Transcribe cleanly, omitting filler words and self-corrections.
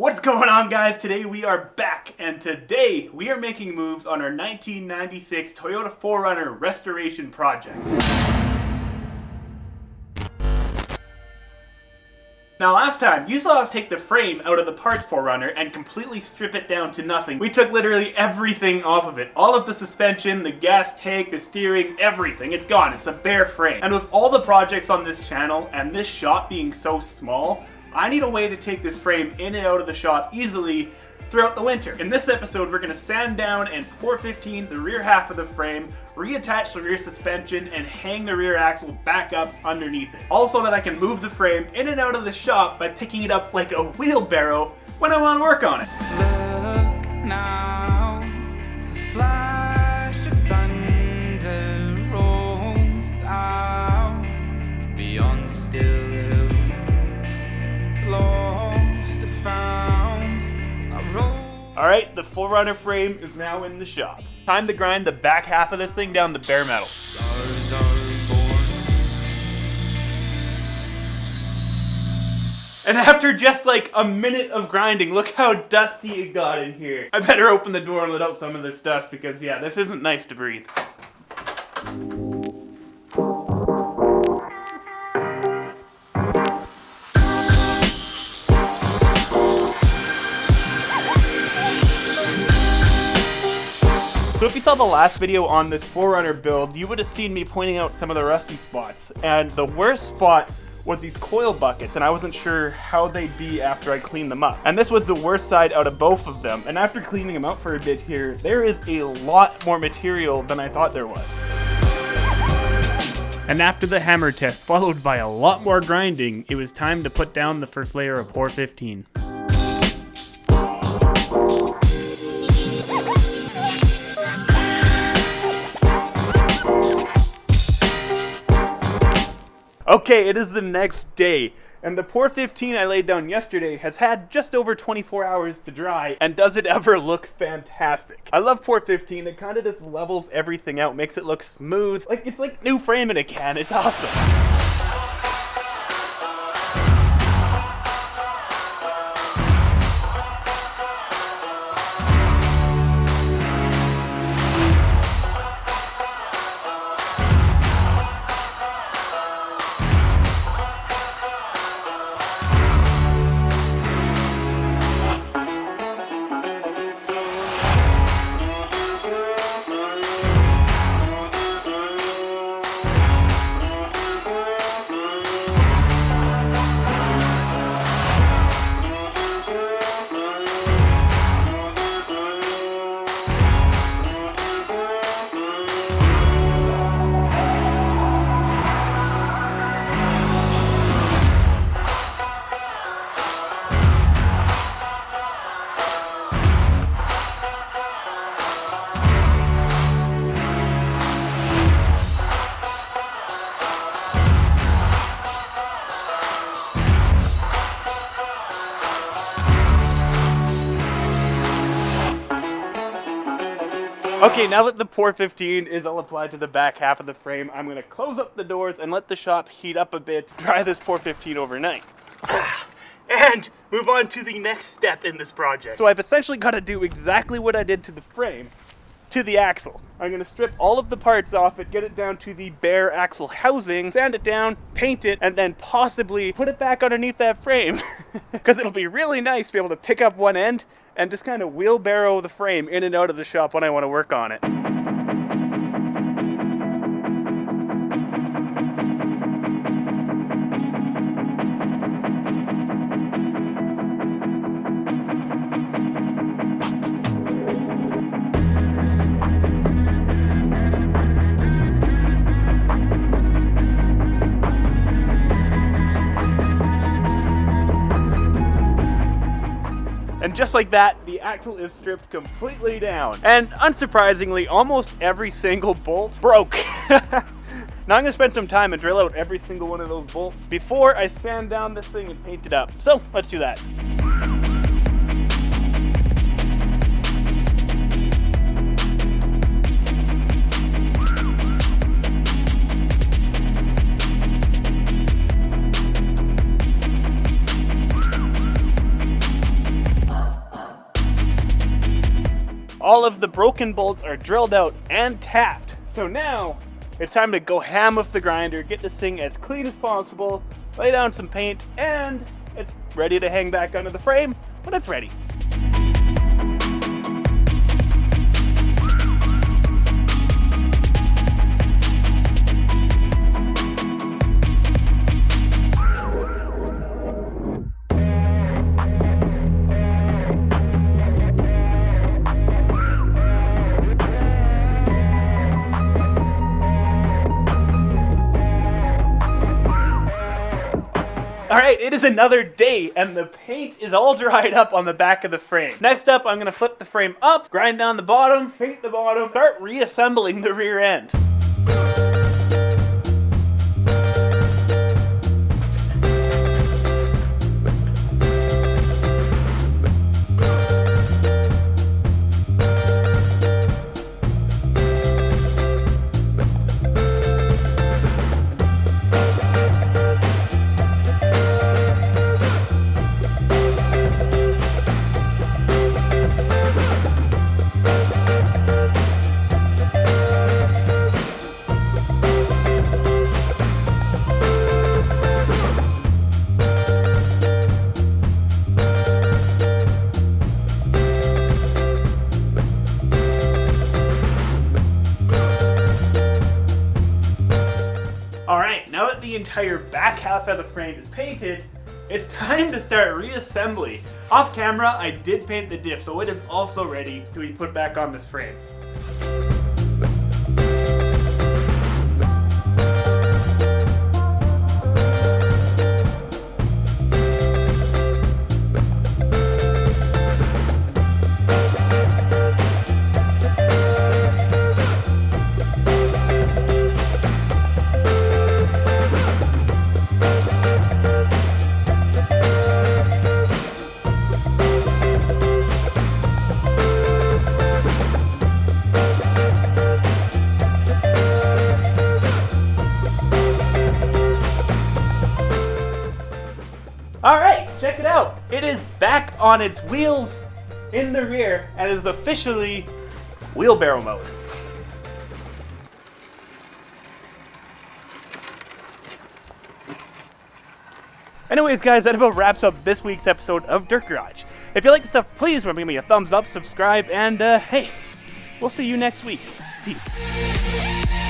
What's going on, guys? Today we are back, and today we are making moves on our 1996 Toyota 4Runner restoration project. Now last time, you saw us take the frame out of the parts 4Runner and completely strip it down to nothing. We took literally everything off of it. All of the suspension, the gas tank, the steering, everything. It's gone. It's a bare frame. And with all the projects on this channel and this shop being so small, I need a way to take this frame in and out of the shop easily throughout the winter. In this episode, we're going to sand down and 415 the rear half of the frame, reattach the rear suspension, and hang the rear axle back up underneath it. Also that I can move the frame in and out of the shop by picking it up like a wheelbarrow when I want to work on it. Look now, the flash of thunder rolls out beyond still. Alright, the 4Runner frame is now in the shop. Time to grind the back half of this thing down to bare metal. And after just like a minute of grinding, look how dusty it got in here. I better open the door and let out some of this dust because yeah, this isn't nice to breathe. So if you saw the last video on this 4Runner build, you would have seen me pointing out some of the rusty spots. And the worst spot was these coil buckets, and I wasn't sure how they'd be after I cleaned them up. And this was the worst side out of both of them. And after cleaning them out for a bit here, there is a lot more material than I thought there was. And after the hammer test, followed by a lot more grinding, it was time to put down the first layer of 415. Okay, it is the next day, and the 415 I laid down yesterday has had just over 24 hours to dry, and does it ever look fantastic. I love 415, it kind of just levels everything out, makes it look smooth, like it's like new framing again, it's awesome. Okay, now that the 415 is all applied to the back half of the frame, I'm going to close up the doors and let the shop heat up a bit, dry this 415 overnight. And move on to the next step in this project. So I've essentially got to do exactly what I did to the frame, to the axle. I'm going to strip all of the parts off it, get it down to the bare axle housing, sand it down, paint it, and then possibly put it back underneath that frame. Because it'll be really nice to be able to pick up one end and just kind of wheelbarrow the frame in and out of the shop when I want to work on it. And just like that, the axle is stripped completely down. And unsurprisingly, almost every single bolt broke. Now I'm gonna spend some time and drill out every single one of those bolts before I sand down this thing and paint it up. So let's do that. All of the broken bolts are drilled out and tapped. So now it's time to go ham with the grinder, get this thing as clean as possible, lay down some paint, and it's ready to hang back onto the frame when it's ready. Alright, it is another day, and the paint is all dried up on the back of the frame. Next up, I'm going to flip the frame up, grind down the bottom, paint the bottom, start reassembling the rear end. Alright, now that the entire back half of the frame is painted, it's time to start reassembly. Off camera, I did paint the diff, so it is also ready to be put back on this frame. Alright, check it out. It is back on its wheels in the rear and is officially wheelbarrow mode. Anyways guys, that about wraps up this week's episode of Dirt Garage. If you like the stuff, please remember to give me a thumbs up, subscribe, and hey, we'll see you next week. Peace.